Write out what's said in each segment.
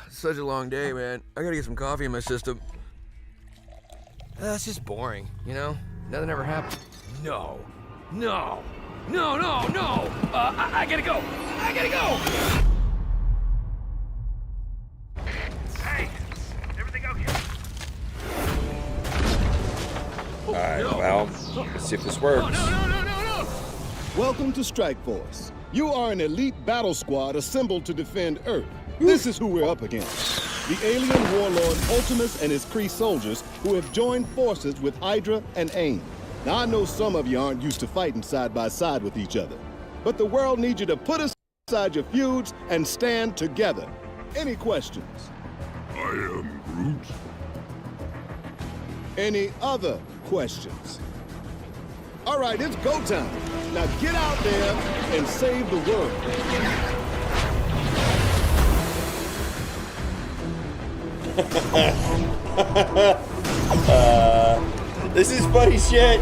Such a long day, man. I gotta get some coffee in my system. It's just boring, you know? Nothing ever happened. No. No. No, no, no! I gotta go! I gotta go! Hey! Everything okay? Alright, no. well, let's see if this works. Oh, no, no, no, no, no! Welcome to Strike Force. You are an elite battle squad assembled to defend Earth. This is who we're up against. The alien warlord Ultimus and his Kree soldiers who have joined forces with Hydra and AIM. Now, I know some of you aren't used to fighting side by side with each other, but the world needs you to put aside your feuds and stand together. Any questions? I am Groot. Any other questions? All right, it's go time. Now get out there and save the world. This is funny shit.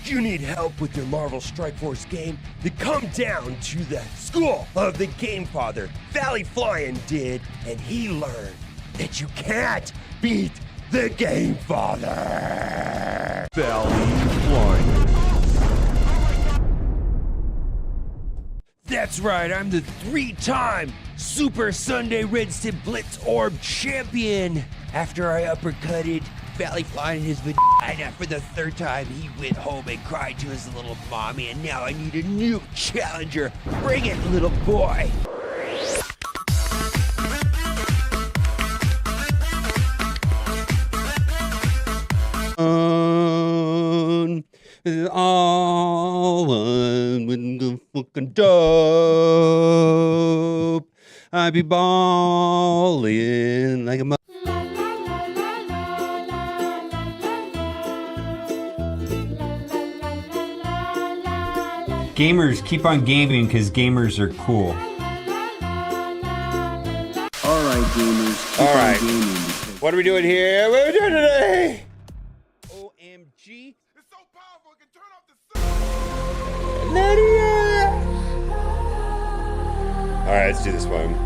You need help with your Marvel Strike Force game? Then come down to the school of the Game Father. Valley Flying did, and he learned that you can't beat the Game Father. Valley Flying. That's right, I'm the 3-time Super Sunday Red Stip Blitz Orb champion. After I uppercutted Valley Flying in his vagina for the 3rd time, he went home and cried to his little mommy, and now I need a new challenger. Bring it, little boy. All one with the fucking dope. I be ballin' like a Gamers, keep on gaming because gamers are cool. All right, gamers. All right. What are we doing here? What are we doing today? OMG. It's so powerful, it can turn off the sun. Nadia. All right, let's do this one.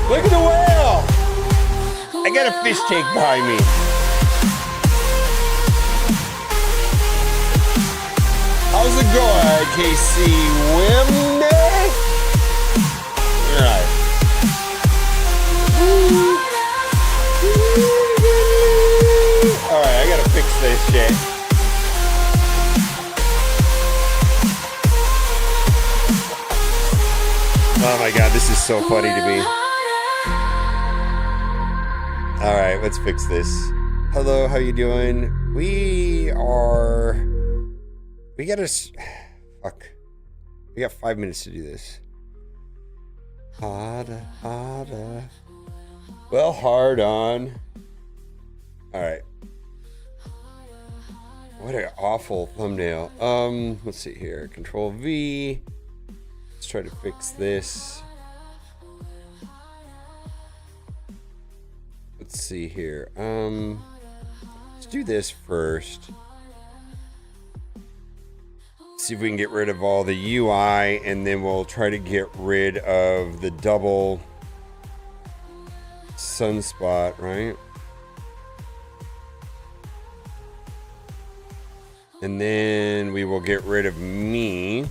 Look at the whale! I got a fish tank behind me. How's it going, KC Wimney? Alright. Alright, I gotta fix this shit. Oh my god, this is so funny to me. All right, let's fix this. Hello, how you doing? We gotta, fuck. We got 5 minutes to do this. Harder. Well, hard on. All right. What an awful thumbnail. Let's see here. Control V. Let's try to fix this. Let's see here. Let's do this first. See if we can get rid of all the UI, and then we'll try to get rid of the double sunspot, right? And then we will get rid of me.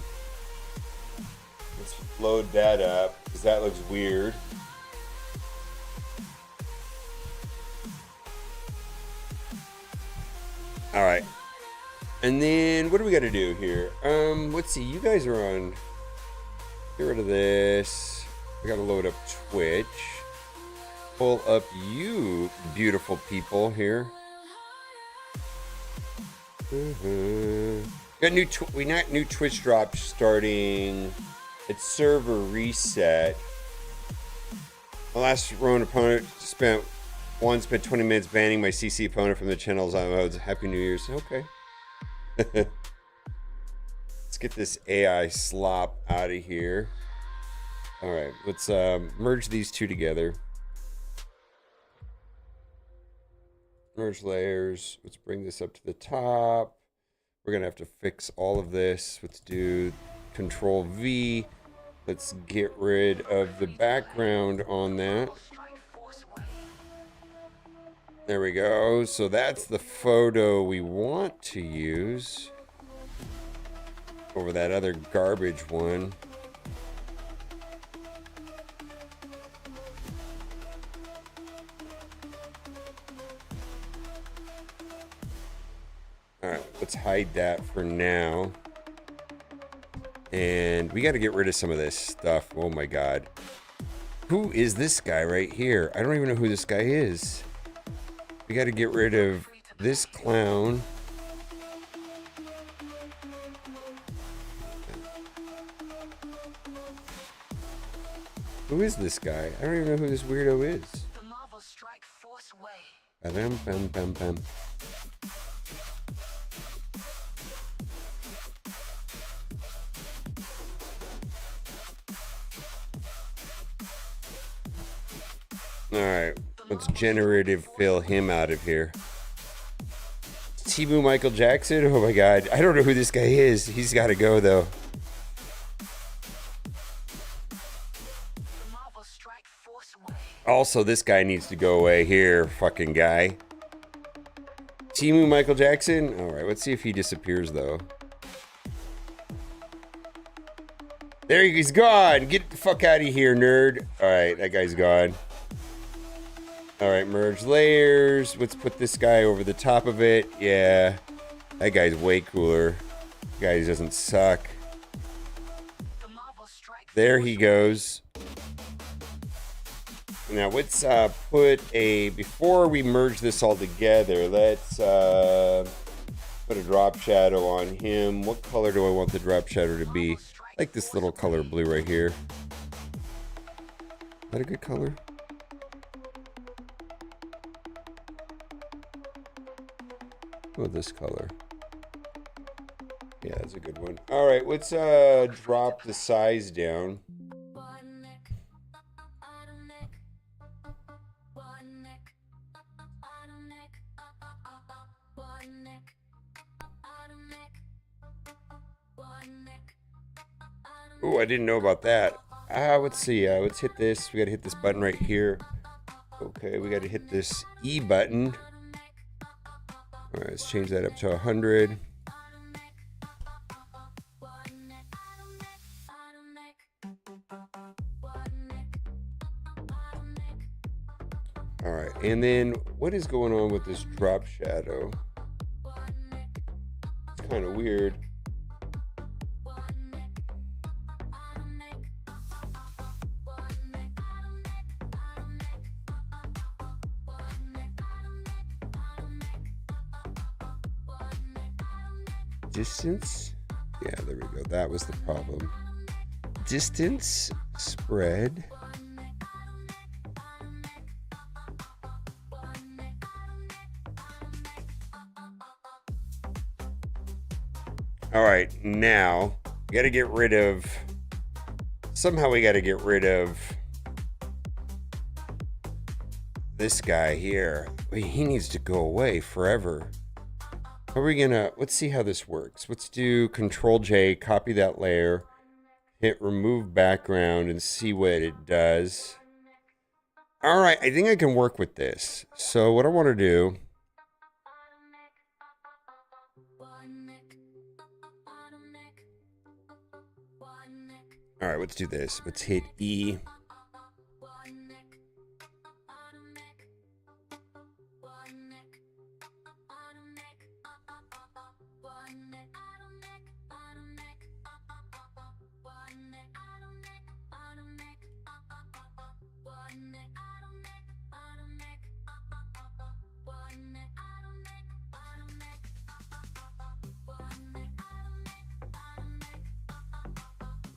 Let's load that up, because that looks weird. All right. And then what do we got to do here? Let's see. You guys are on. Get rid of this. We got to load up Twitch. Pull up you beautiful people here. Got new new Twitch drops starting at server reset. My last Rowan opponent spent 20 minutes banning my CC opponent from the channels on modes. Happy New Year's. Okay. Let's get this AI slop out of here. All right, let's merge these two together. Merge layers. Let's bring this up to the top. We're gonna have to fix all of this. Let's do Control V. Let's get rid of the background on that. There we go. So that's the photo we want to use over that other garbage one. All right, let's hide that for now. And we got to get rid of some of this stuff. Oh my God. Who is this guy right here? I don't even know who this guy is. We got to get rid of this clown. Who is this guy? I don't even know who this weirdo is. The Marvel Strike Force way. Ba-dum, bum, bum, bum. Alright, let's generative fill him out of here. Timu Michael Jackson? Oh my God. I don't know who this guy is. He's got to go though. The Marvel Strike Force way. Also, this guy needs to go away here, fucking guy. Timu Michael Jackson? Alright, let's see if he disappears though. There he's gone. Get the fuck out of here, nerd. Alright, that guy's gone. Alright, merge layers. Let's put this guy over the top of it. Yeah, that guy's way cooler. That guy doesn't suck. The Marvel Strike There he goes. Now let's put a, before we merge this all together, let's put a drop shadow on him. What color do I want the drop shadow to be? I like this little color blue right here. Is that a good color? Oh, this color. Yeah, that's a good one. All right, let's drop the size down. Oh, I didn't know about that. Let's see. Let's hit this. We got to hit this button right here. Okay, we got to hit this E button. All right, let's change that up to 100. All right, and then what is going on with this drop shadow? It's kind of weird. Distance? Yeah, there we go. That was the problem. Distance, spread. All right, now we got to get rid of, somehow we got to get rid of this guy here. He needs to go away forever. How are we gonna, let's see how this works. Let's do Control J, copy that layer, hit remove background and see what it does. All right, I think I can work with this. So what I want to do, all right, let's do this. Let's hit E.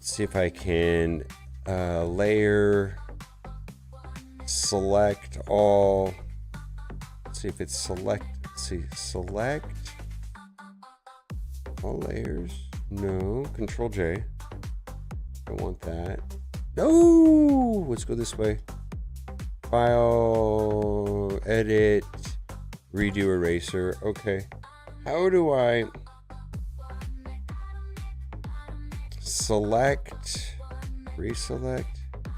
See if I can layer, select all. Let's see if it's select. Let's see, select all layers. No. Control J. Don't want that. No! Let's go this way. File, edit, redo eraser. Okay. How do I select, reselect?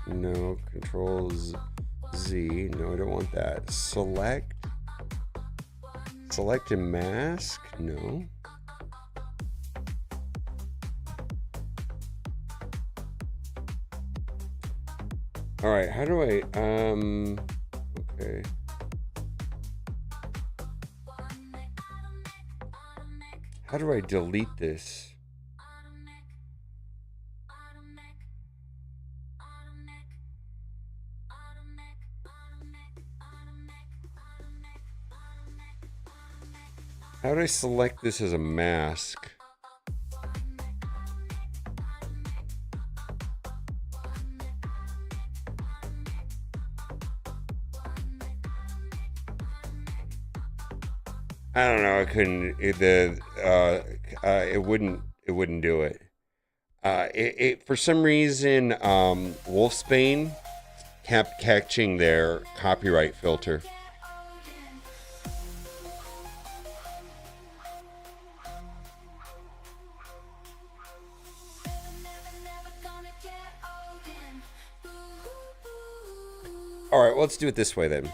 No. Control Z. No, I don't want that. Select and mask? No. All right, how do I, okay. How do I delete this? How do I select this as a mask? I don't know. I couldn't. It wouldn't do it. It for some reason, Wolfsbane kept catching their copyright filter. All right, well, let's do it this way then.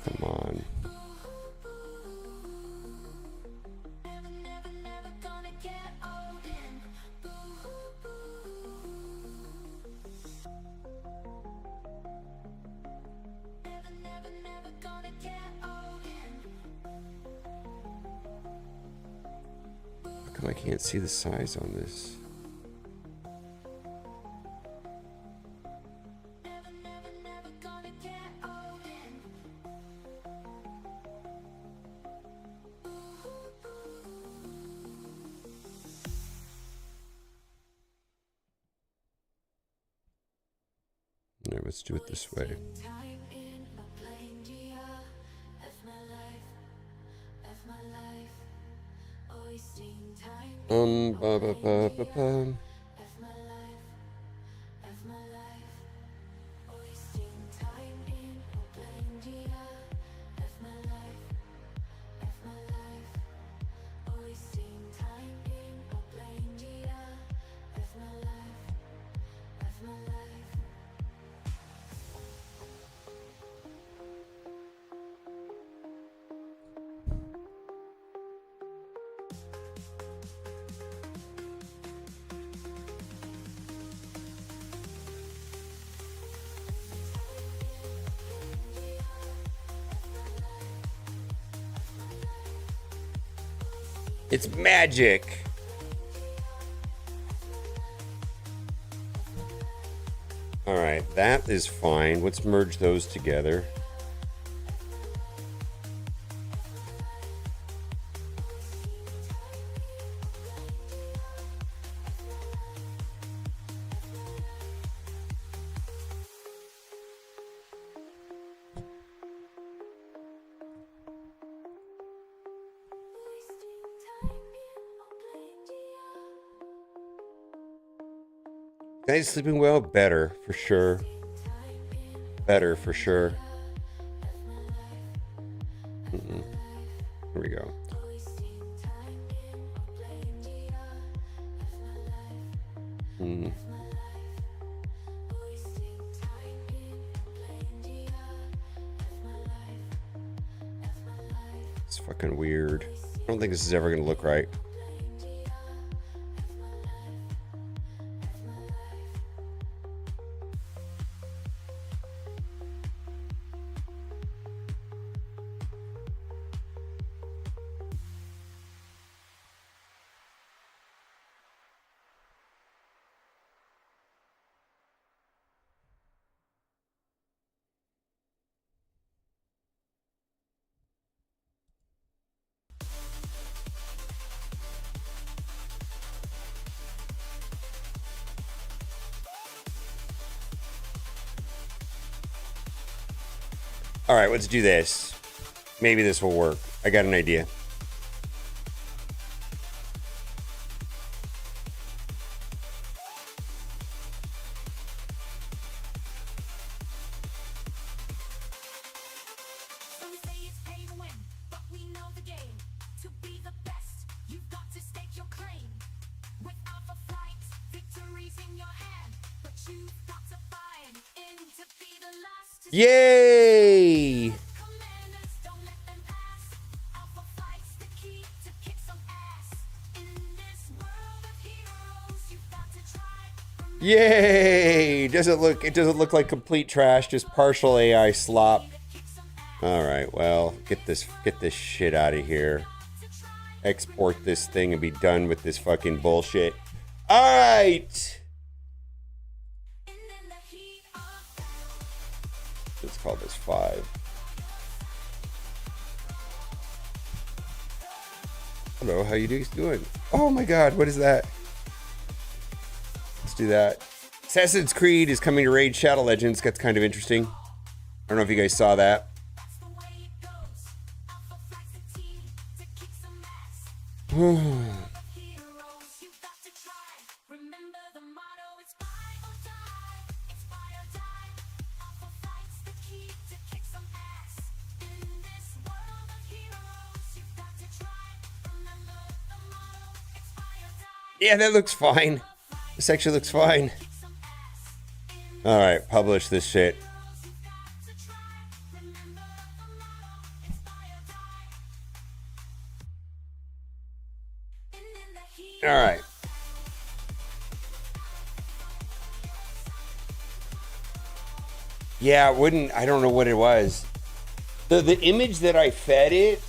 Come on. How come I can't see the size on this? No, let's do it this way. Ba ba ba ba ba. It's magic. All right. That is fine. Let's merge those together. Guys sleeping well? Better, for sure. Better, for sure. Here we go. It's fucking weird. I don't think this is ever gonna look right. All right, let's do this. Maybe this will work. I got an idea. Some say it's pay to win, but we know the game. To be the best, you've got to stake your claim. With alpha flights, victories in your hand, but you've got to find in to be the last to Yay! commanders, don't let them pass. Alpha flights the key to kick some ass. In this world of heroes, you've got to try. Yay! It doesn't look like complete trash, just partial AI slop. All right, well, get this shit out of here. Export this thing and be done with this fucking bullshit. All right. Let's call this 5. Hello, how you doing? Oh my god, what is that? Let's do that. Assassin's Creed is coming to Raid Shadow Legends. That's kind of interesting. I don't know if you guys saw that. That's the way it goes. Alpha flights the team to kick some ass. Heroes, you've got to try. Remember the motto, it's buy or die. It's buy or die. Alpha flights the key to kick some ass. In this world of heroes, you've got to try. Remember the motto, it's buy or die. Yeah, that looks fine. This actually looks fine. Kick some ass. In All right, publish this shit. heroes, you've got to try. Remember the motto, it's buy or die. In the heat. All right. Yeah, it wouldn't. I don't know what it was. The image that I fed it.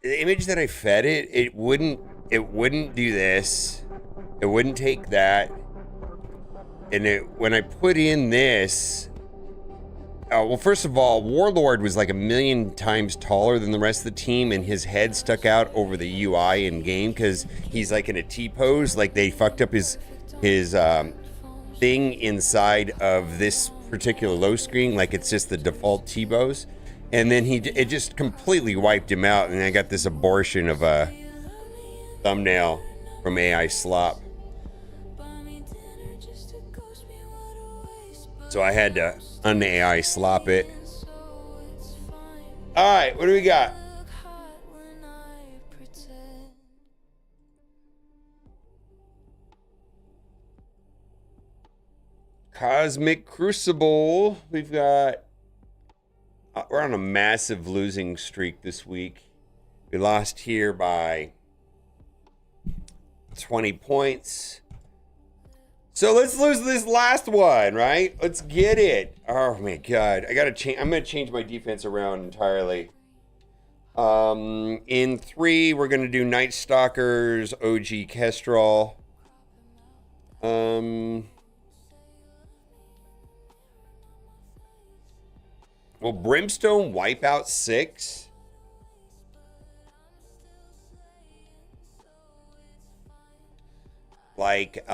The image that I fed it, it wouldn't do this. It wouldn't take that. And when I put in this, well, first of all, Warlord was like 1,000,000 times taller than the rest of the team, and his head stuck out over the UI in game because he's like in a T pose. Like they fucked up his thing inside of this particular low screen. Like it's just the default T pose. And then it just completely wiped him out, and I got this abortion of a thumbnail from AI Slop. So I had to un-AI Slop it. All right, what do we got? Cosmic Crucible. We've got... we're on a massive losing streak this week. We lost here by 20 points. So let's lose this last one, right? Let's get it. Oh my god. I gotta change. I'm gonna change my defense around entirely. In 3, we're gonna do Night Stalkers, OG Kestrel. Will Brimstone wipe out 6? Like,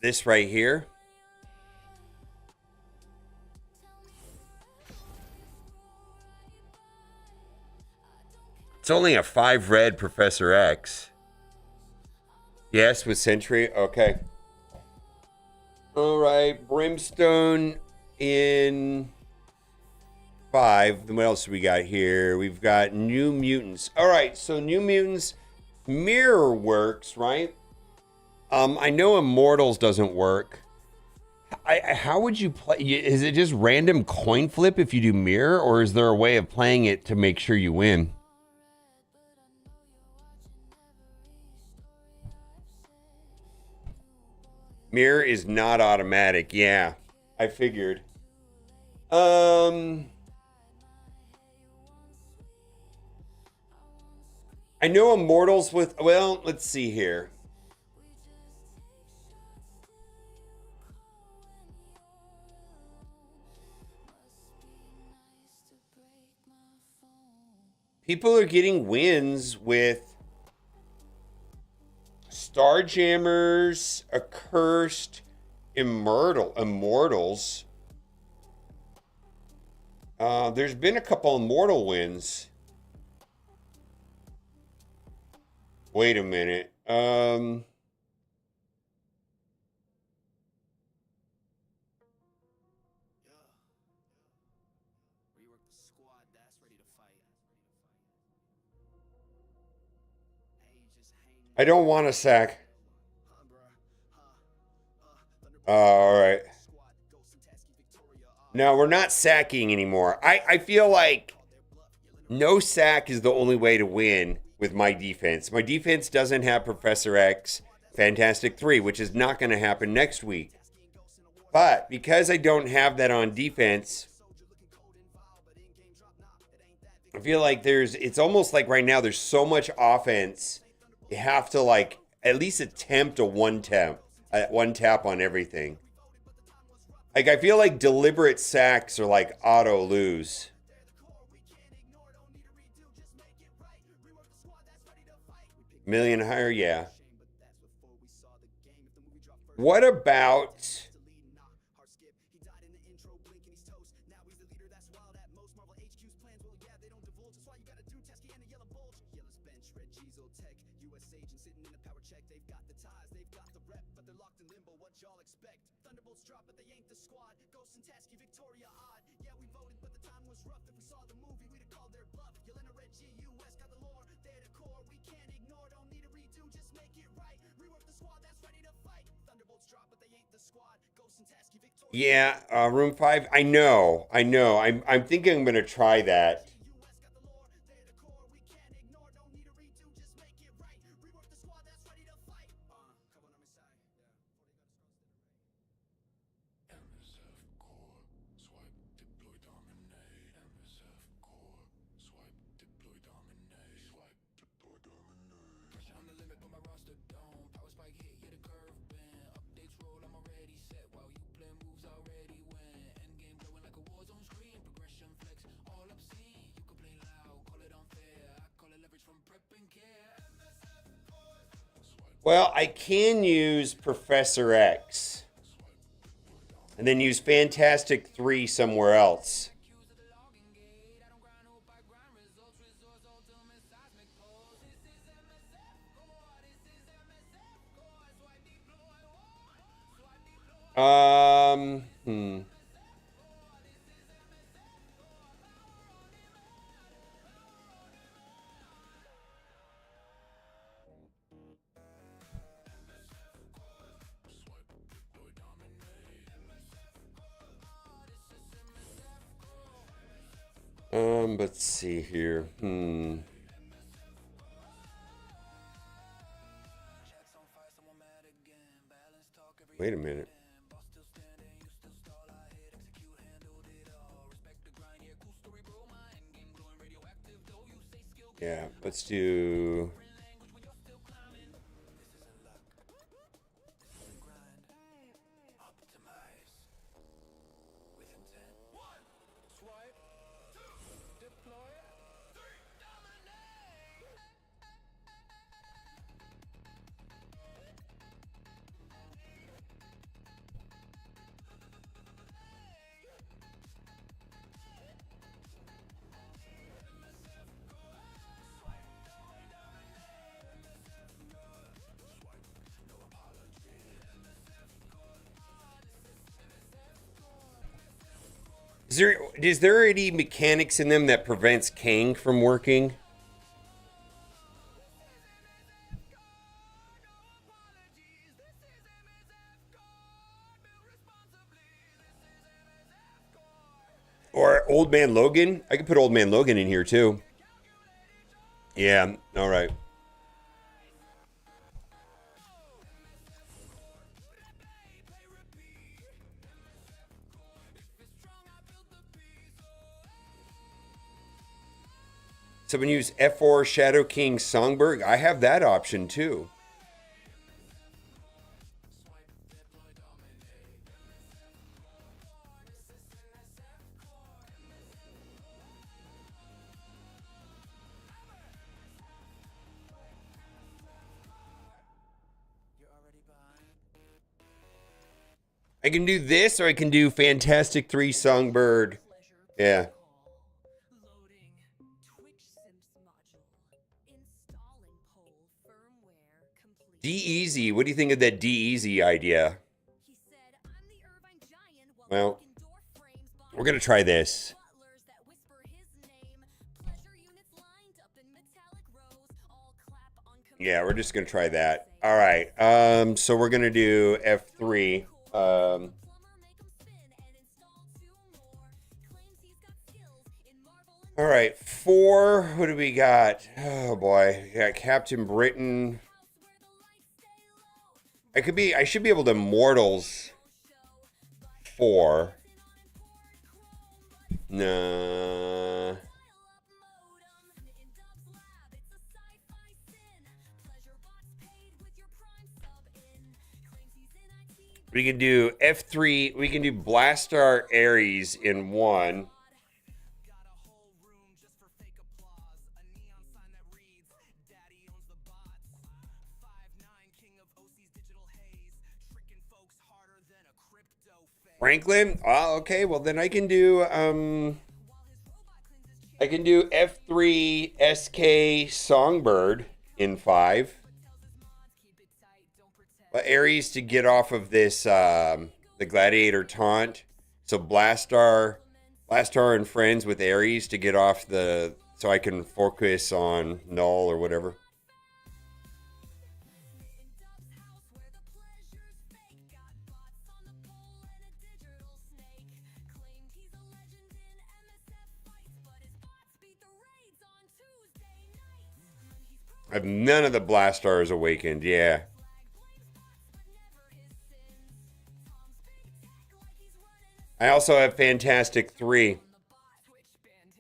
this right here. It's only a 5 red Professor X. Yes, with Sentry. Okay. All right. Brimstone in 5. Then what else do we got here? We've got New Mutants. All right. So New Mutants mirror works, right? I know Immortals doesn't work. How would you play? Is it just random coin flip if you do mirror, or is there a way of playing it to make sure you win? Mirror is not automatic. Yeah, I figured. I know Immortals with, well, let's see here. People are getting wins with Starjammers, Accursed, Immortals. There's been a couple Immortal wins. Wait a minute. I don't want to sack. All right. No, we're not sacking anymore. I feel like no sack is the only way to win with my defense. My defense doesn't have Professor X, Fantastic 3, which is not going to happen next week. But because I don't have that on defense, I feel like it's almost like right now there's so much offense. You have to like at least attempt a one tap on everything. Like I feel like deliberate sacks are like auto lose. Million higher, yeah. What about yeah, room 5. I know. I'm thinking I'm gonna try that. Well, I can use Professor X and then use Fantastic 3 somewhere else. Hmm. Let's see here. Wait a minute. Let's do. Is there any mechanics in them that prevents Kang from working? Or Old Man Logan? I could put Old Man Logan in here too. Yeah, all right. Someone use F4 Shadow King Songbird. I have that option too. I can do this, or I can do Fantastic 3 Songbird. Yeah. Loading Twitch Sims module. Installing poll firmware complete. D-Easy. What do you think of that D-Easy idea? He said, I'm the Irvine Giant while Well, making door frames behind we're going to try this. butlers that whisper his name. Pleasure units lined up in metallic rows. All clap on command. Yeah, we're just going to try that. All right. So we're going to do F3. Plumber make 'em spin and install 2 more. Claims he's got skills in Marvel and All right. 4. What do we got? Oh, boy. We got Captain Britain. house where the lights stay low. I should be able to Mortals 4. Nah. We can do F3. We can do Blastar Ares in 1. Franklin? Oh, okay. Well, then I can do F3 SK Songbird in 5. But Ares to get off of this the Gladiator taunt. So Blastar and friends with Ares to get off the, so I can focus on Null or whatever. I have none of the Blastars awakened, yeah. I also have Fantastic 3.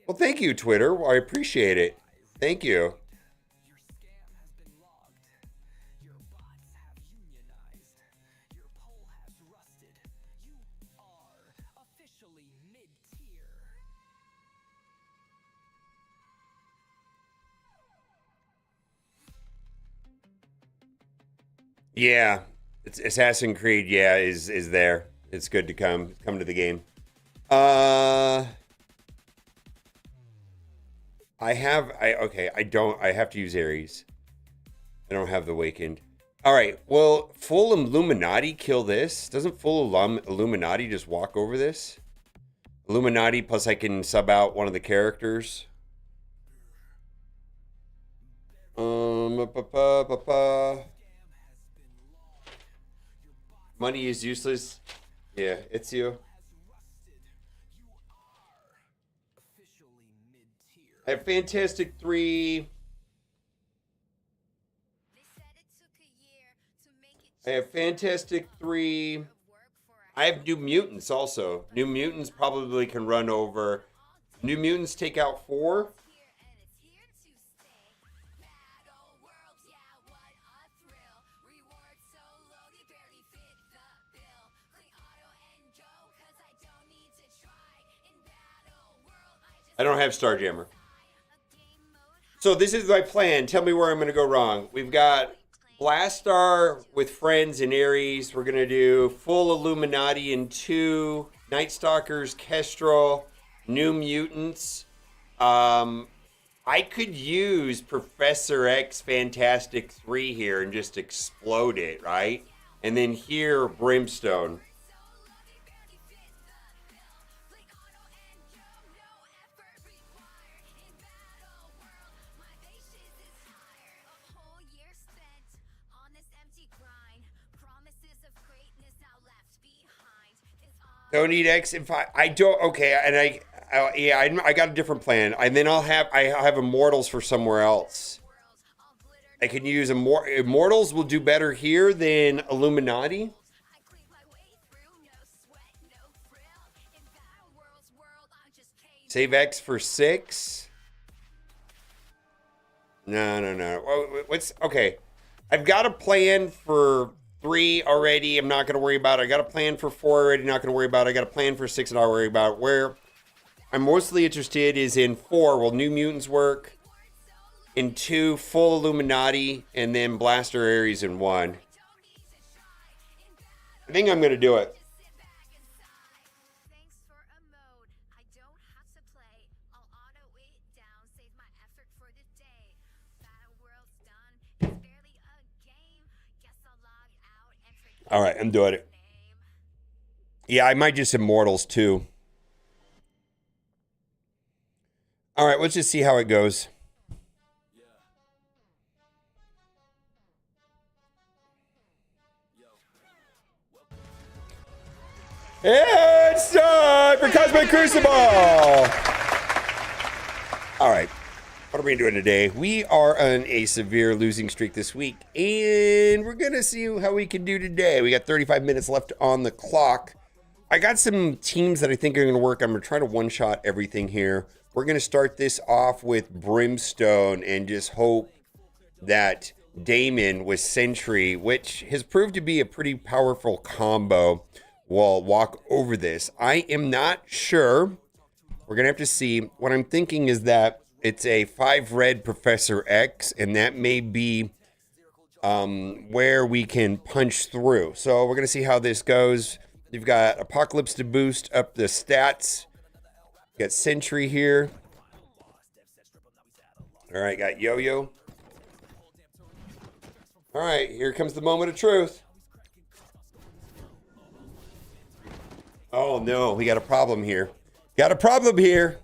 Well, thank you, Twitter. Well, I appreciate it. Thank you. Yeah, it's Assassin's Creed. Yeah, is there? It's good to come to the game. I have to use Ares. I don't have the Awakened. All right. Well, full Illuminati kill this. Doesn't full Illuminati just walk over this? Illuminati plus I can sub out one of the characters. Money is useless. Yeah, it's you. I have Fantastic 3. I have Fantastic 3. I have New Mutants also. New Mutants probably can run over. New Mutants take out 4. I don't have Starjammer. So this is my plan. Tell me where I'm going to go wrong. We've got Blastar with friends in Ares. We're going to do full Illuminati in 2. Night Stalkers, Kestrel, New Mutants. I could use Professor X Fantastic 3 here and just explode it, right? And then here, Brimstone. Don't need X if I don't. Okay, and I got a different plan. And then I have Immortals for somewhere else. I can use Immortals will do better here than Illuminati. Save X for 6. No. What's okay? I've got a plan for 3 already. I'm not going to worry about it. I got a plan for 4 already. Not going to worry about it. I got a plan for 6. Not worry about it. Where I'm mostly interested is in 4. Will New Mutants work? In 2, full Illuminati, and then Blaster Ares in 1. I think I'm going to do it. All right, I'm doing it. Yeah, I might just Immortals too. All right, let's just see how it goes. It's time for Cosmic Crucible! All right. What are we doing today? We are on a severe losing streak this week, and we're going to see how we can do today. We got 35 minutes left on the clock. I got some teams that I think are going to work. I'm going to try to one-shot everything here. We're going to start this off with Brimstone and just hope that Damon with Sentry, which has proved to be a pretty powerful combo, will walk over this. I am not sure. We're going to have to see. What I'm thinking is that it's a 5 red Professor X, and that may be where we can punch through. So we're going to see how this goes. You've got Apocalypse to boost up the stats. Got Sentry here. All right, got Yo-Yo. All right, here comes the moment of truth. Oh, no, we got a problem here. Got a problem here.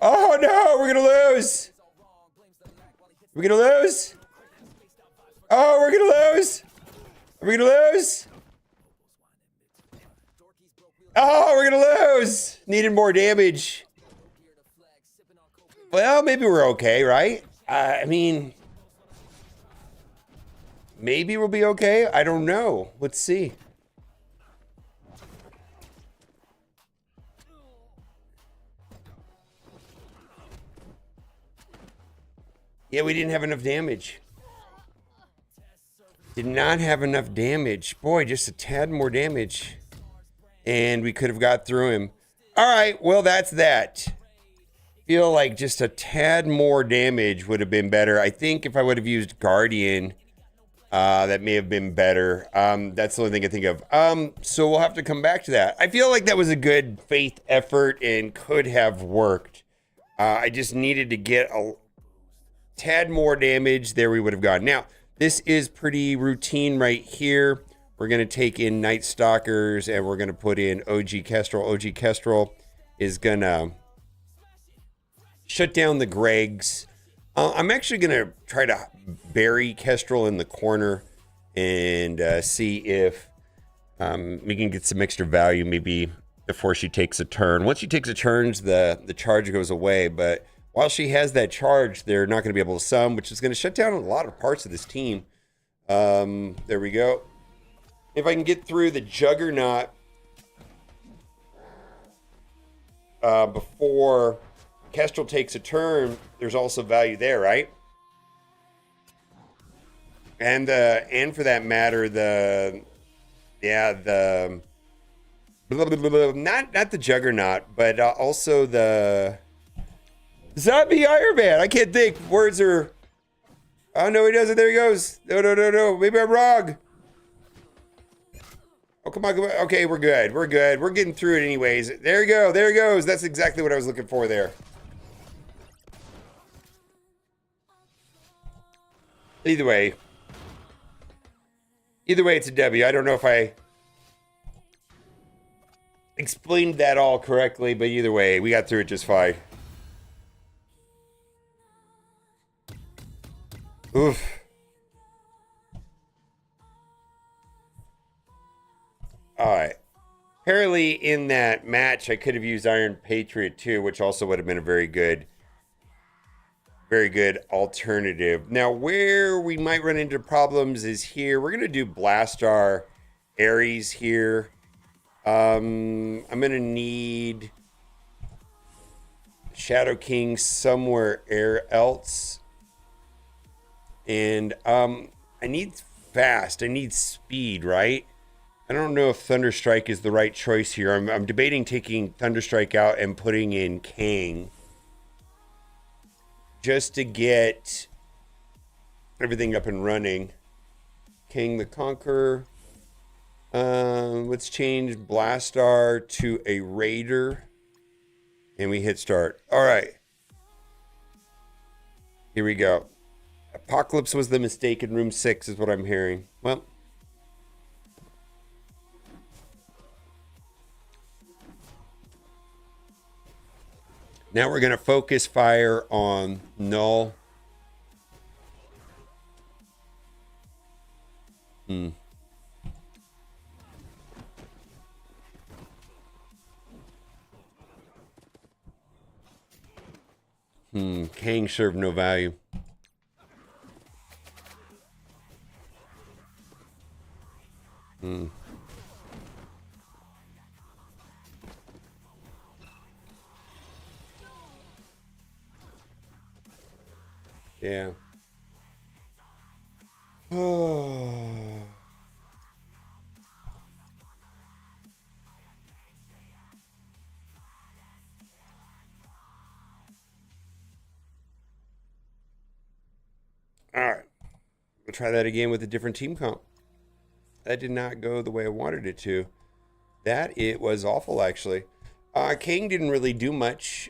Oh no, we're gonna lose. We're gonna lose. Oh, we're gonna lose. Are we gonna lose? Oh, we're gonna lose. Needed more damage. Well, maybe we're okay, right? I mean, maybe we'll be okay. I don't know. Let's see. Yeah, we didn't have enough damage. Did not have enough damage. Boy, just a tad more damage. And we could have got through him. All right, well, that's that. Feel like just a tad more damage would have been better. I think if I would have used Guardian, that may have been better. That's the only thing I think of. So we'll have to come back to that. I feel like that was a good faith effort and could have worked. I just needed to get a tad more damage. There we would have gone. Now, this is pretty routine right here. We're going to take in Night Stalkers and we're going to put in OG Kestrel. OG Kestrel is going to shut down the Gregs. I'm actually going to try to bury Kestrel in the corner and see if we can get some extra value maybe before she takes a turn. Once she takes a turn, the charge goes away. But while she has that charge, they're not going to be able to sum, which is going to shut down a lot of parts of this team. There we go. If I can get through the Juggernaut before Kestrel takes a turn, there's also value there, right? And for that matter, the Yeah, the not the Juggernaut, but also the Zombie Iron Man. I can't think. Words are. Oh no, he doesn't. There he goes. No. Maybe I'm wrong. Oh come on. Okay, we're good. We're getting through it anyways. There you go. There he goes. That's exactly what I was looking for there. Either way, it's a W. I don't know if I explained that all correctly, but either way, we got through it just fine. Oof. Alright. Apparently in that match, I could have used Iron Patriot too, which also would have been a very good alternative. Now, where we might run into problems is here. We're going to do Blastar Ares here. I'm going to need Shadow King somewhere else. And I need fast. I need speed, right? I don't know if Thunderstrike is the right choice here. I'm debating taking Thunderstrike out and putting in Kang, just to get everything up and running. Kang the Conqueror. Let's change Blastar to a Raider. And we hit start. All right. Here we go. Apocalypse was the mistake in room 6 is what I'm hearing. Well. Now we're going to focus fire on Null. Kang served no value. Yeah. Oh. All right. We'll try that again with a different team comp. That did not go the way I wanted it to. It was awful, actually. Kang didn't really do much.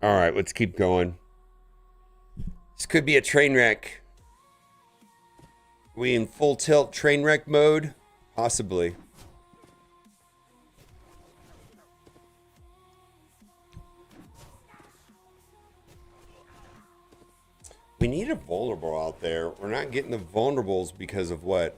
All right, let's keep going. This could be a train wreck. We in full tilt train wreck mode? Possibly. We need a vulnerable out there. We're not getting the vulnerables because of what?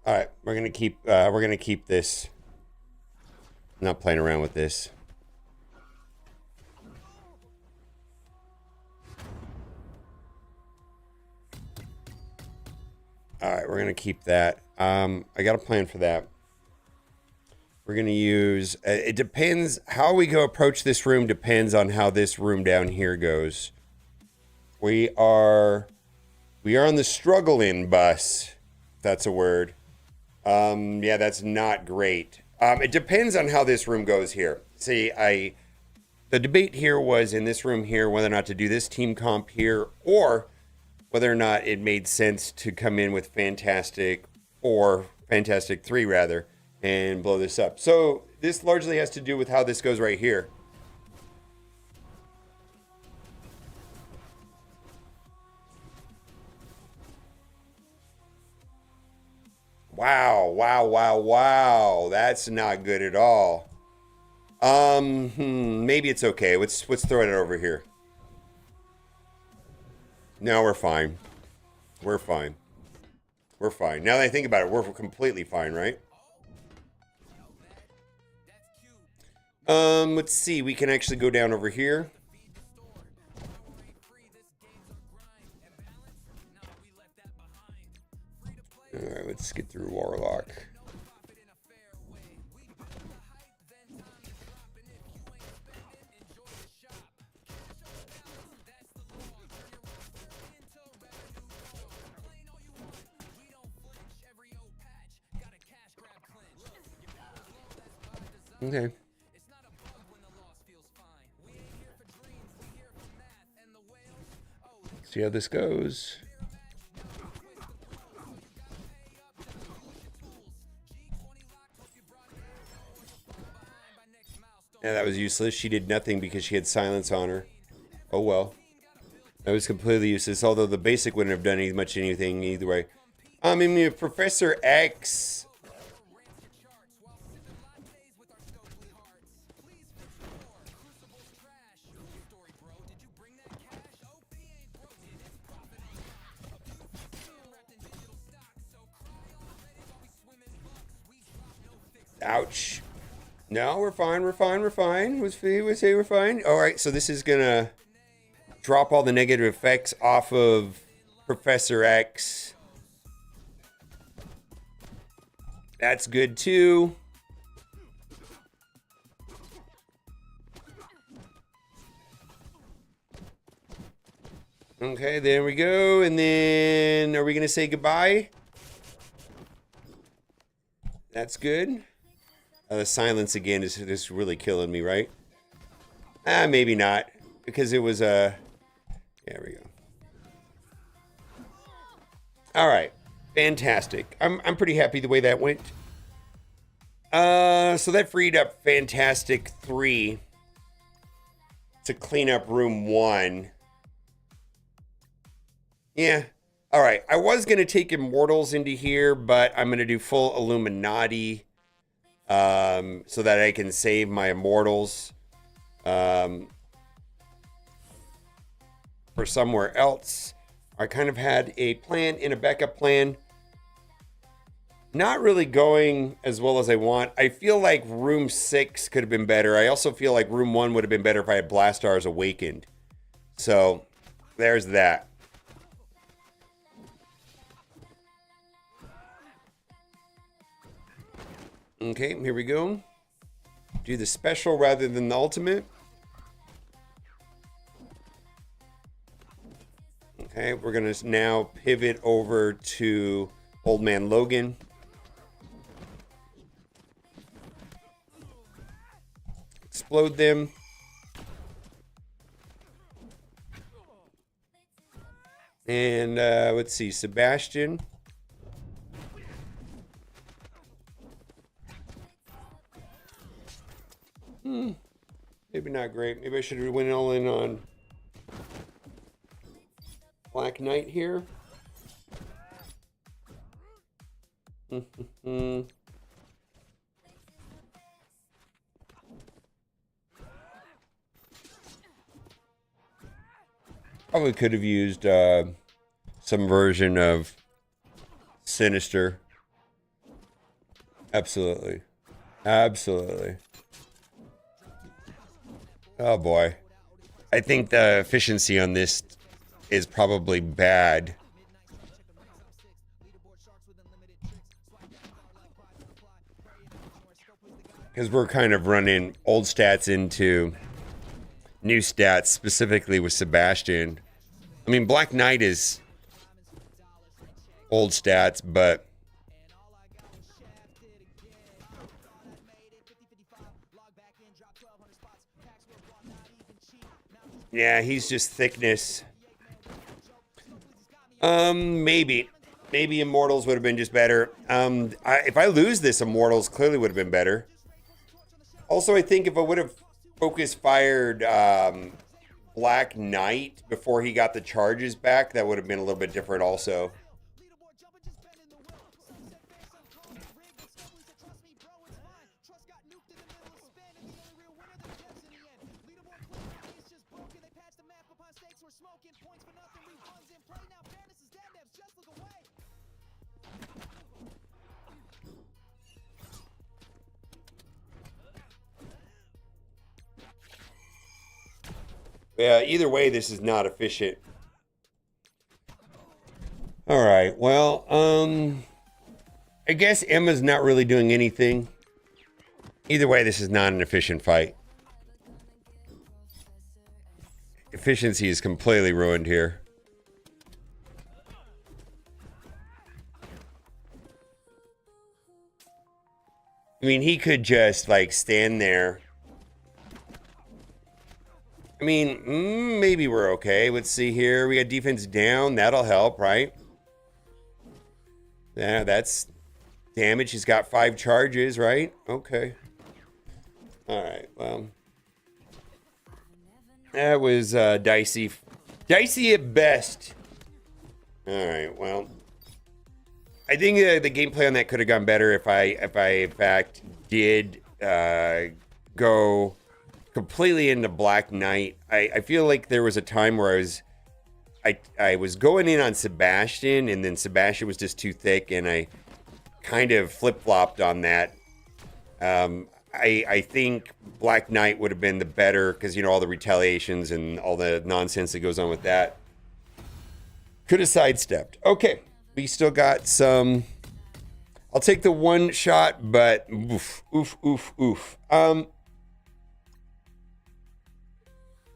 All right, we're gonna keep this. I'm not playing around with this. All right, we're gonna keep that. I got a plan for that. We're gonna use. It depends how we go approach this room. Depends on how this room down here goes. We are on the struggle-in bus. If that's a word. Yeah, that's not great. It depends on how this room goes here. See, the debate here was in this room here, whether or not to do this team comp here, or whether or not it made sense to come in with Fantastic 3 rather, and blow this up. So this largely has to do with how this goes right here. Wow, wow, wow, wow. That's not good at all. Maybe it's okay. Let's throw it over here. No, we're fine. We're fine. We're fine. Now that I think about it, we're completely fine, right? Let's see. We can actually go down over here. All right, let's get through Warlock. Okay. See how this goes. Yeah, that was useless. She did nothing because she had silence on her. Oh well. That was completely useless, although the basic wouldn't have done much anything either way. I mean, if Professor X... Ouch. No, we're fine, we're fine, we're fine. We say we're fine. Alright, so this is gonna drop all the negative effects off of Professor X. That's good too. Okay, there we go. And then, are we gonna say goodbye? That's good. The silence again is really killing me, right? Maybe not, because it was there we go. All right, fantastic. I'm pretty happy the way that went. So that freed up Fantastic 3 to clean up room 1. Yeah. All right. I was gonna take Immortals into here, but I'm gonna do full Illuminati. So that I can save my Immortals for somewhere else. I kind of had a plan in a backup plan. Not really going as well as I want. I feel like room 6 could have been better. I also feel like room 1 would have been better if I had Blastars Awakened. So there's that. Okay, here we go. Do the special rather than the ultimate. Okay, we're going to now pivot over to Old Man Logan. Explode them. And let's see, Sebastian. Maybe not great. Maybe I should have went all in on Black Knight here. Probably could have used some version of Sinister. Absolutely. Absolutely. Oh boy. I think the efficiency on this is probably bad. Because we're kind of running old stats into new stats, specifically with Sebastian. I mean, Black Knight is old stats, but yeah, he's just thickness. Maybe Immortals would have been just better. If I lose this, Immortals clearly would have been better. Also, I think if I would have focus fired Black Knight before he got the charges back, that would have been a little bit different also. Yeah, either way, this is not efficient. All right, well, I guess Emma's not really doing anything. Either way, this is not an efficient fight. Efficiency is completely ruined here. I mean, he could just, like, stand there. I mean, maybe we're okay. Let's see here. We got defense down. That'll help, right? Yeah, that's damage. He's got 5 charges, right? Okay. All right, well. That was dicey. Dicey at best. All right, well. I think the gameplay on that could have gone better if I in fact did go completely into Black Knight. I feel like there was a time where I was going in on Sebastian, and then Sebastian was just too thick, and I kind of flip-flopped on that. I think Black Knight would have been the better, because, you know, all the retaliations and all the nonsense that goes on with that. Could have sidestepped. Okay, we still got some. I'll take the one shot, but oof.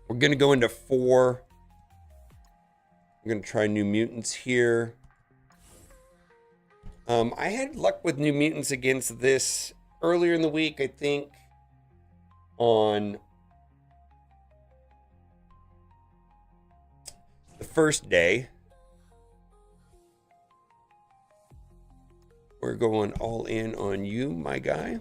We're going to go into 4. I'm going to try New Mutants here. I had luck with New Mutants against this earlier in the week, I think, on the first day. We're going all in on you, my guy.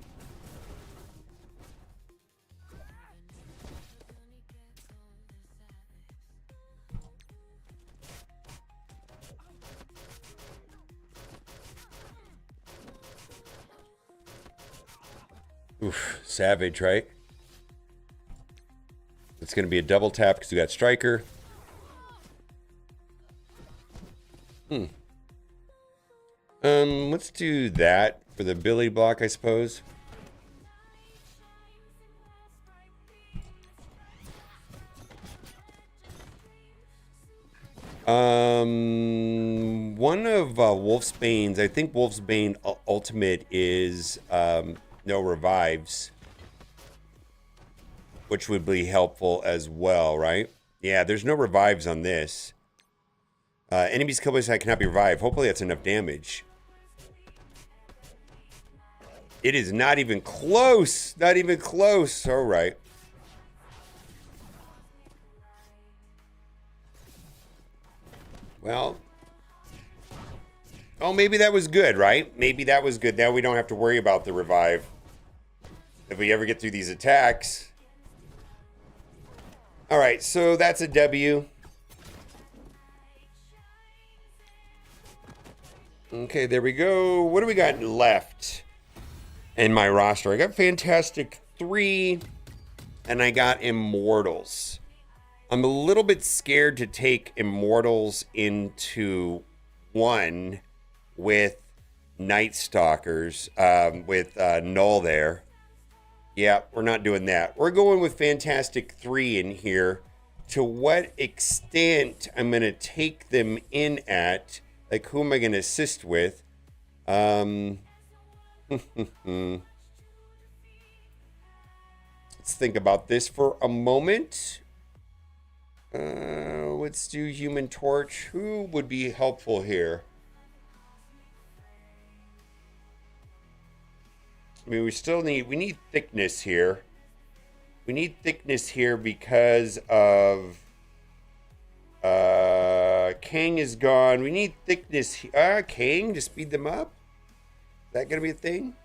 Oof, savage, right? It's going to be a double tap because we got Striker. Let's do that for the Billy block, I suppose. One of Wolfsbane's, I think Wolfsbane Ultimate is no revives, which would be helpful as well, right? Yeah, there's no revives on this. Enemies killed by this attack cannot be revived. Hopefully that's enough damage. It is not even close. Not even close. All right. Well. Oh, maybe that was good, right? Maybe that was good. Now we don't have to worry about the revive. If we ever get through these attacks. All right, so that's a W. Okay, there we go. What do we got left in my roster? I got Fantastic 3, and I got Immortals. I'm a little bit scared to take Immortals into 1 with Night Stalkers, with Null there. Yeah, we're not doing that. We're going with Fantastic 3 in here. To what extent I'm going to take them in at, like, who am I going to assist with? Let's think about this for a moment. Let's do Human Torch. Who would be helpful here? I mean, we need thickness here. We need thickness here because of Kang is gone. We need thickness. Kang to speed them up? Is that going to be a thing?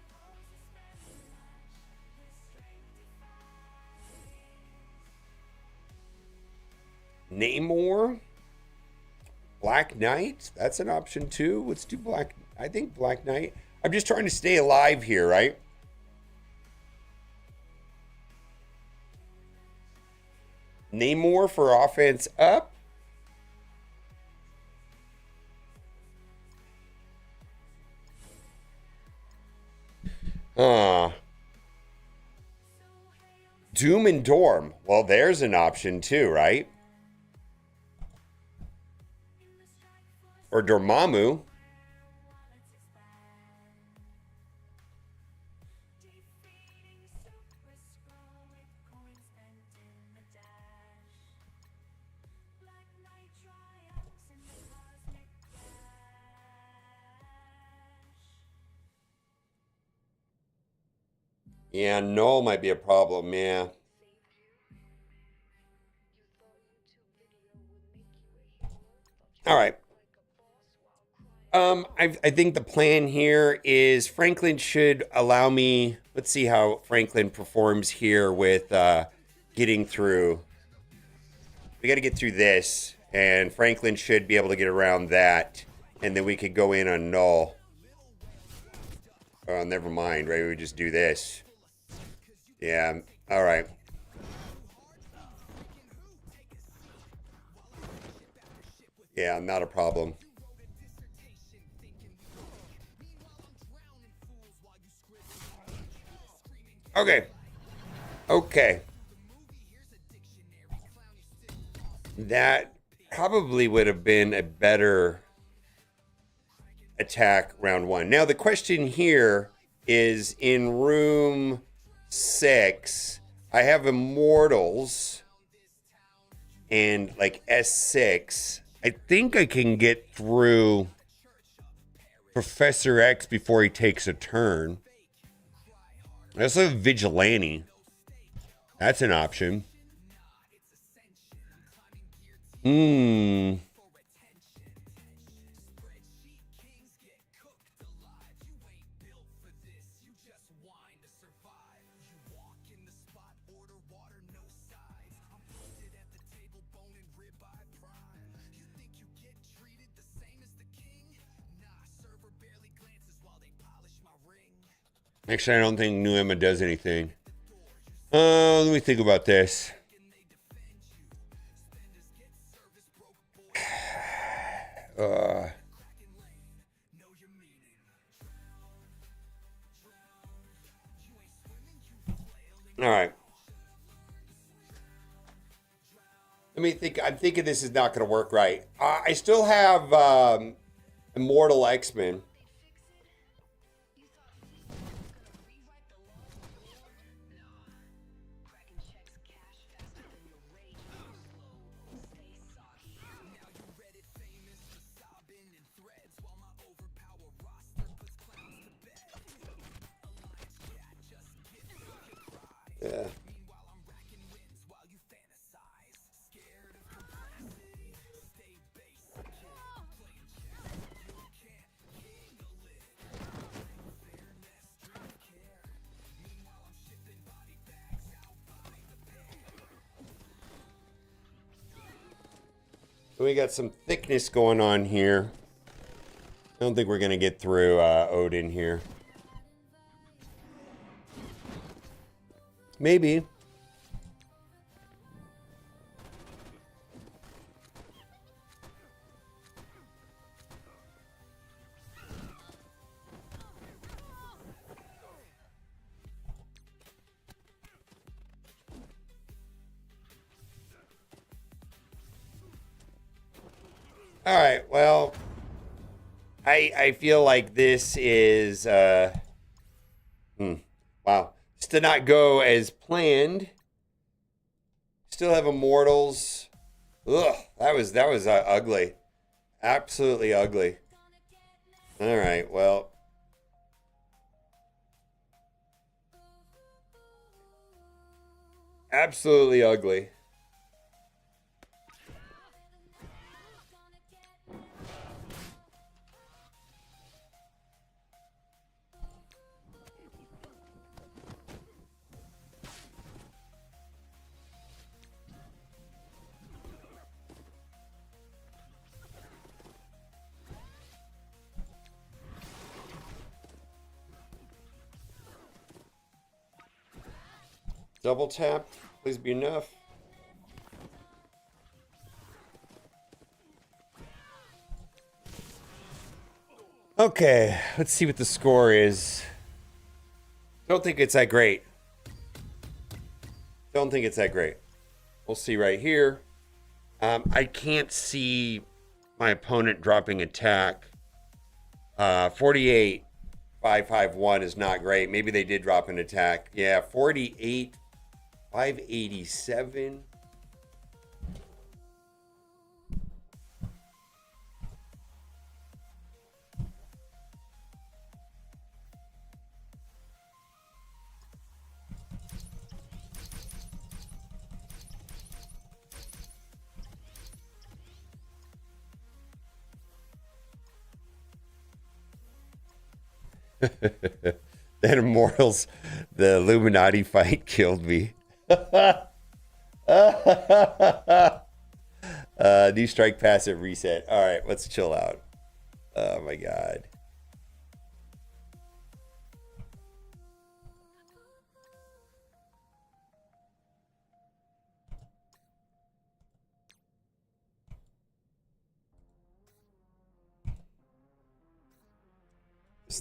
Namor? Black Knight? That's an option too. Let's do Black. I think Black Knight. I'm just trying to stay alive here, right? Namor for offense up. Doom and Dorm. Well, there's an option too, right? Or Dormammu. Yeah, Null might be a problem, yeah. All right. I think the plan here is Franklin should allow me. Let's see how Franklin performs here with getting through. We got to get through this, and Franklin should be able to get around that, and then we could go in on Null. Oh, never mind, right? We just do this. Yeah, all right. Yeah, not a problem. Okay. Okay. That probably would have been a better attack round one. Now, the question here is in room 6, I have Immortals and like S6. I think I can get through Professor X before he takes a turn. I also have Vigilante. That's an option. Actually, I don't think New Emma does anything. Let me think about this. All right. Let me think. I'm thinking this is not going to work right. I still have Immortal X-Men. Yeah. We got some thickness going on here. I don't think we're going to get through Odin here. Maybe. All right, well, I feel like this is, wow, this did not go as planned. Still have Immortals. Ugh, that was ugly. Absolutely ugly. All right, well. Absolutely ugly. Double tap, please be enough. Okay, let's see what the score is. Don't think it's that great. Don't think it's that great. We'll see right here. I can't see my opponent dropping attack. 48, 551 is not great. Maybe they did drop an attack. Yeah, 48, 587. That Immortals, the Illuminati fight killed me. New strike passive reset. All right, let's chill out. Oh my god.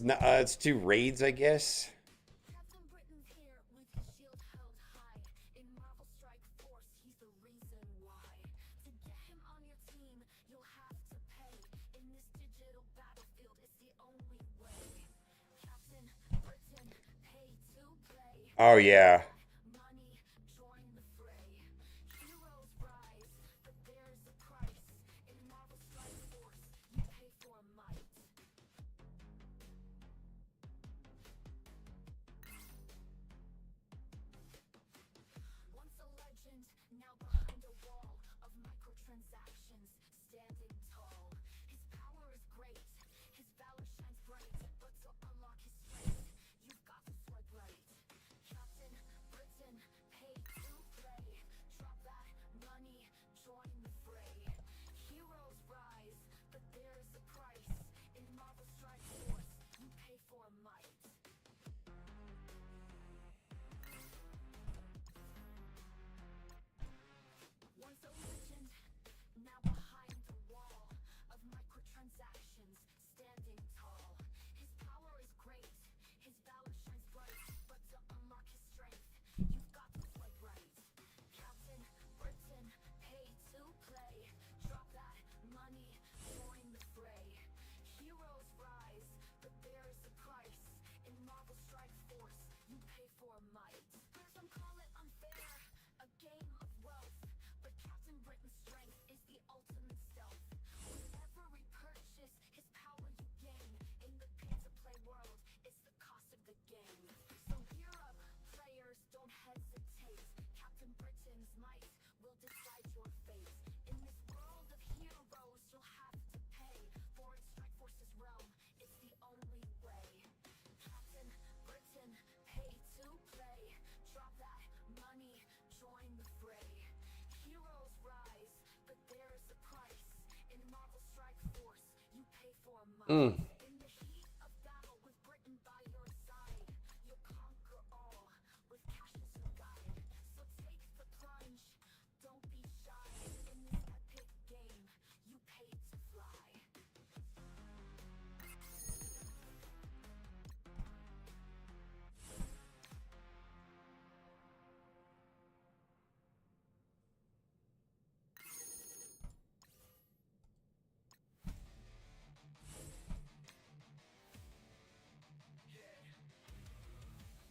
It's 2 raids, I guess. Captain Britain's here with his shield held high. In Marvel Strike Force, he's the reason why. To get him on your team, you'll have to pay. In this digital battlefield, it's the only way. Captain Britain, pay to play. Oh yeah. Money, join the fray. Heroes rise, but there's a price. In Marvel Strike Force, you pay for might. Once a legend, now behind a wall of microtransactions, standing tall. His power is great, his valor shines bright, but to unlock his strength, you've got to swipe right. Captain Britain, pay to play. Drop that money, join the fray. Heroes rise, but there's a price. In Marvel Strike Force, you pay for might. Once a legend, now behind the wall of microtransactions, standing tall. His power is great, his valor shines bright, but to unlock his strength, you've got to swipe right. Captain Britain, pay to play. Drop that money, join the fray. Heroes rise, but there's a price. In Marvel Strike Force, you pay for might. Some call it unfair, a game of wealth, but Captain Britain's strength is the ultimate stealth. With every purchase, his power you gain. In the pay-to-play world, it's the cost of the game. So gear up, players, don't hesitate. Captain Britain's might will decide your fate. In this world of heroes, you'll have to pay. For in Strike Force's realm, it's the only way. Captain Britain, pay to play. Drop that money, join the fray. Heroes rise, but there's a price. In Marvel Strike Force, you pay for might. In the heat of battle with Britain by your side, you'll conquer all with cash as your guide. So take the plunge, don't be shy. In this epic game, you pay to fly.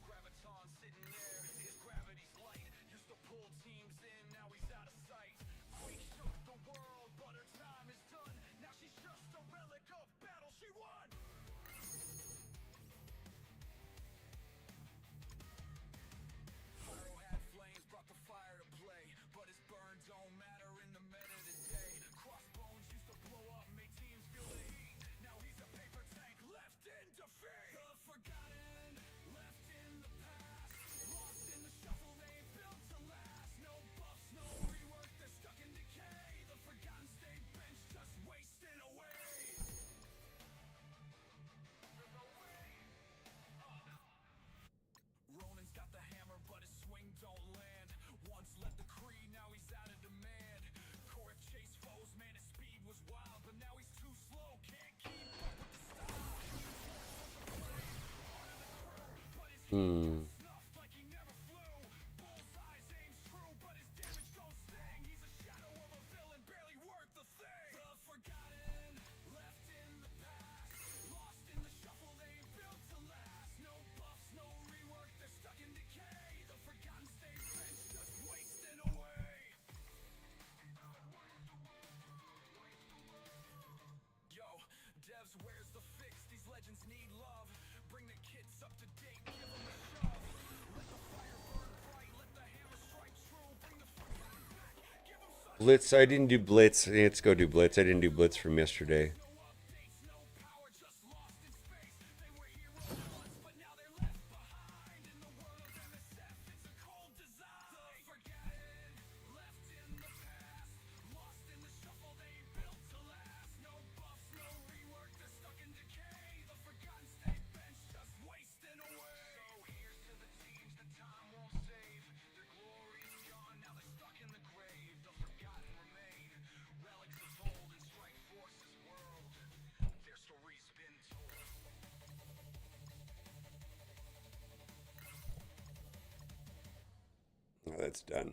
Graviton sitting there, his gravity's light. Used to pull teams in, now he's out of sight. Queen shook the world, but her time is done. Now she's just a relic of battle she won. Pyro had flames, brought the fire to play, but his burn don't matter in the meta today. Crossbones used to blow up, made teams feel the heat. Now he's a paper tank left in defeat. The forgotten, left in the past, lost in the shuffle, they ain't built to last. No buffs, no rework, they're stuck in decay. The forgotten stay benched, just wasting away. Ronin's got the hammer, but his swing don't land. Once led the Creed, now he's out of demand. Korek chased foes, man, his speed was wild, but now he's too slow, can't keep up with the style. Snuffed like he never flew. Bullseye's aim Blitz. I didn't do Blitz. Let's go do Blitz. I didn't do Blitz from yesterday. Oh, that's done.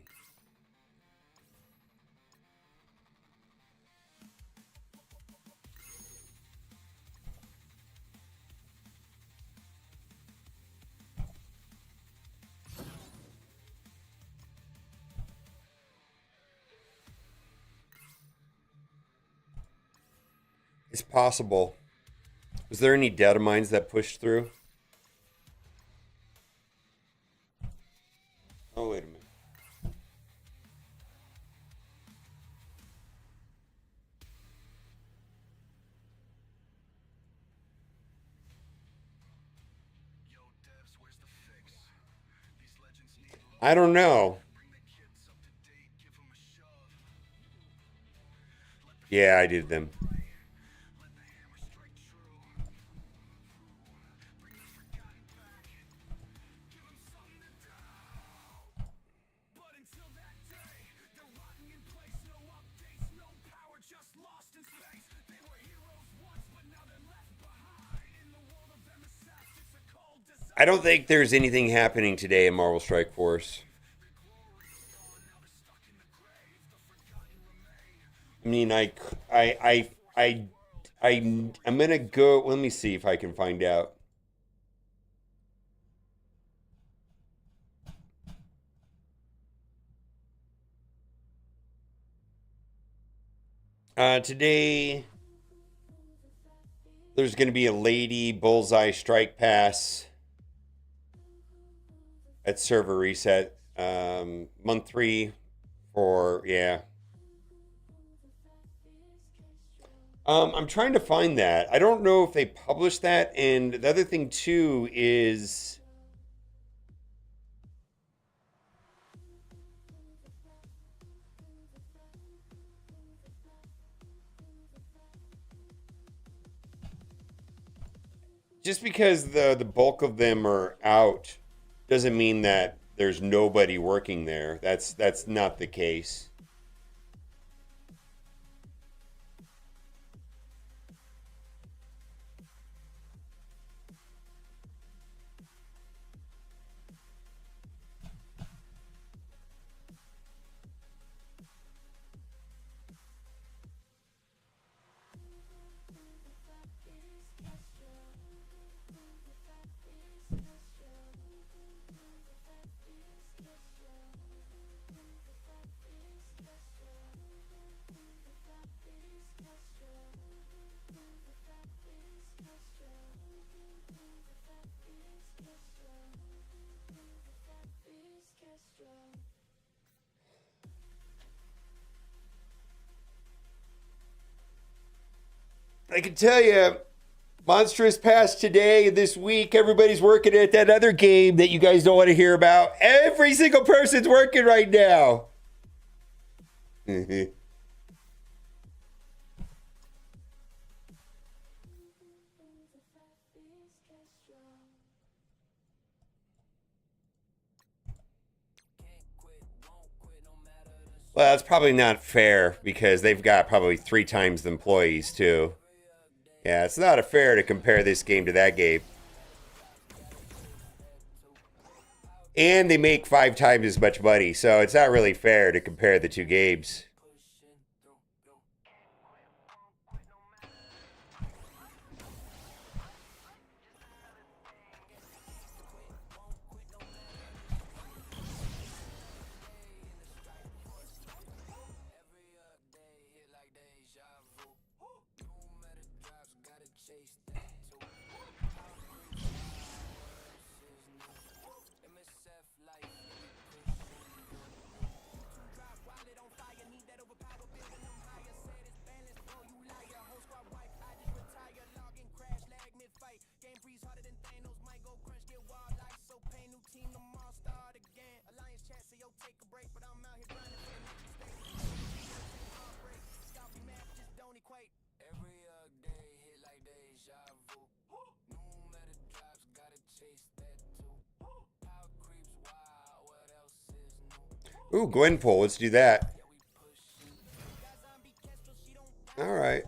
It's possible. Was there any data mines that pushed through? Oh, wait a minute. I don't know. Yeah, I did them. I don't think there's anything happening today in Marvel Strike Force. I mean, I'm gonna go. Let me see if I can find out. Today, there's going to be a Lady Bullseye Strike Pass at server reset. Month 3 for, yeah. I'm trying to find that. I don't know if they published that. And the other thing, too, is... just because the bulk of them are out doesn't mean that there's nobody working there. That's not the case. I can tell you, Monstrous Pass today, this week, everybody's working at that other game that you guys don't want to hear about. Every single person's working right now. Well, that's probably not fair because they've got probably 3 times the employees too. Yeah, it's not fair to compare this game to that game. And they make 5 times as much money, so it's not really fair to compare the 2 games. Ooh, Gwenpool. Let's do that. All right.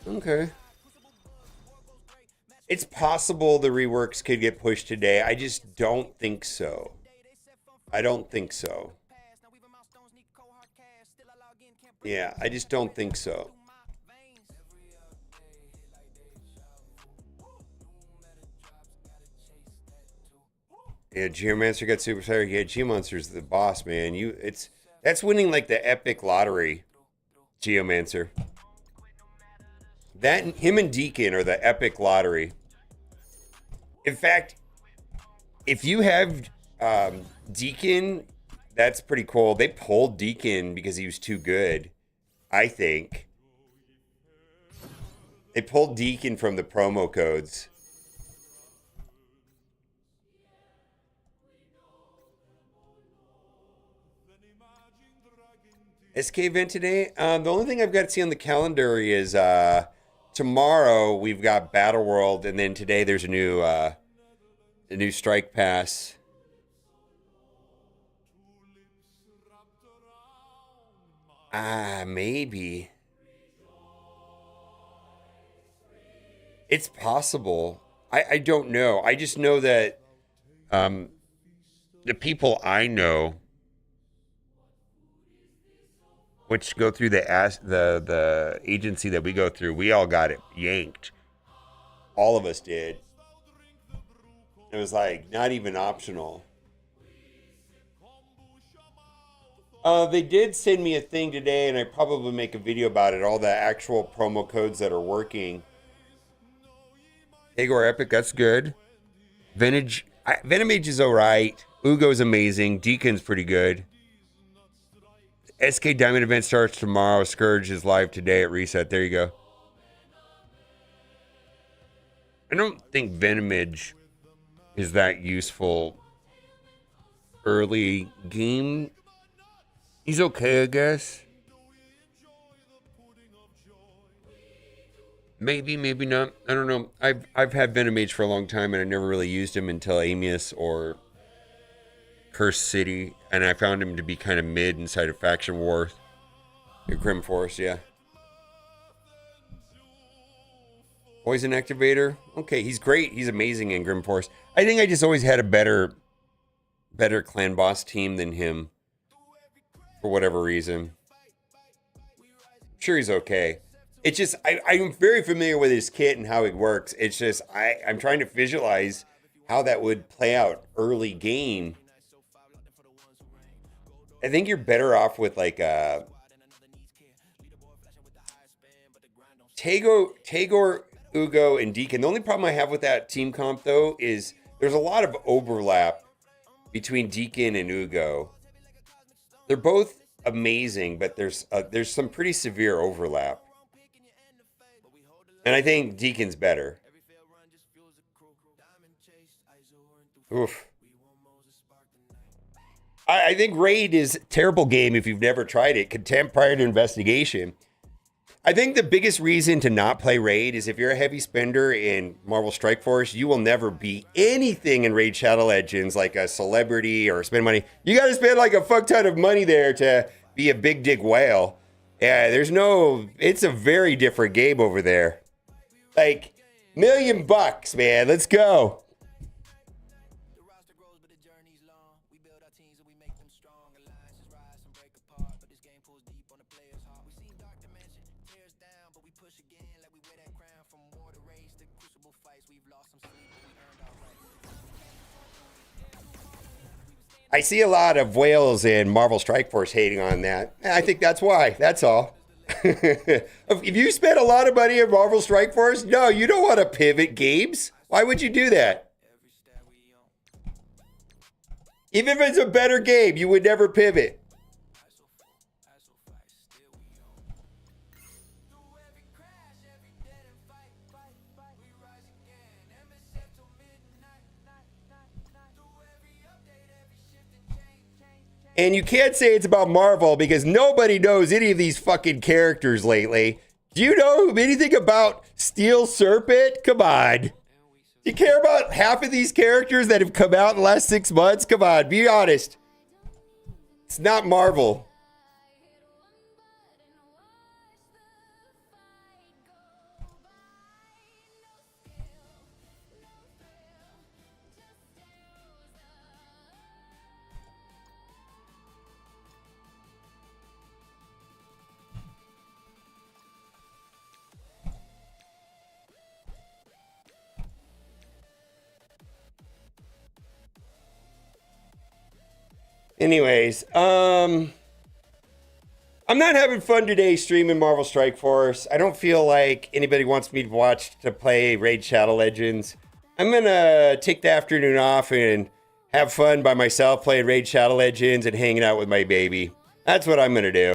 Okay. It's possible the reworks could get pushed today. I just don't think so. I don't think so. Yeah, I just don't think so. Yeah, Geomancer got super tired. Yeah, Geomancer's the boss, man. That's winning like the epic lottery. Geomancer. Him and Deacon are the epic lottery. In fact, if you have Deacon, that's pretty cool. They pulled Deacon because he was too good, I think. They pulled Deacon from the promo codes. SK event today? The only thing I've got to see on the calendar is tomorrow we've got Battle World, and then today there's a new Strike Pass. Maybe. It's possible. I don't know. I just know that the people I know, which go through the agency that we go through, we all got it yanked. All of us did. It was like not even optional. They did send me a thing today, and I probably make a video about it. All the actual promo codes that are working. Agor Epic, that's good. Venomage is alright. Ugo's amazing. Deacon's pretty good. SK Diamond event starts tomorrow. Scourge is live today at Reset. There you go. I don't think Venomage is that useful early game. He's okay, I guess. Maybe, maybe not. I don't know. I've had Venomage for a long time, and I never really used him until Amius or Curse City, and I found him to be kind of mid inside of Faction War. Grim Force, yeah. Poison Activator. Okay, he's great. He's amazing in Grim Force. I think I just always had a better clan boss team than him. For whatever reason. I'm sure he's okay. It's just, I'm very familiar with his kit and how it works. It's just, I'm trying to visualize how that would play out early game. I think you're better off with like Tagor, Ugo, and Deacon. The only problem I have with that team comp though is there's a lot of overlap between Deacon and Ugo. They're both amazing, but there's some pretty severe overlap. And I think Deacon's better. Oof. I think Raid is a terrible game if you've never tried it. Contempt prior to investigation. I think the biggest reason to not play Raid is if you're a heavy spender in Marvel Strike Force, you will never be anything in Raid Shadow Legends like a celebrity or spend money. You got to spend like a fuck ton of money there to be a big dick whale. Yeah, it's a very different game over there. Like, $1 million, man. Let's go. I see a lot of whales in Marvel Strike Force hating on that. I think that's why. That's all. If you spend a lot of money in Marvel Strike Force, no, you don't want to pivot games. Why would you do that? Even if it's a better game, you would never pivot. And you can't say it's about Marvel because nobody knows any of these fucking characters lately. Do you know anything about Steel Serpent? Come on. You care about half of these characters that have come out in the last 6 months? Come on, be honest. It's not Marvel. Anyways, I'm not having fun today streaming Marvel Strike Force. I don't feel like anybody wants me to play Raid Shadow Legends. I'm gonna take the afternoon off and have fun by myself playing Raid Shadow Legends and hanging out with my baby. That's what I'm gonna do.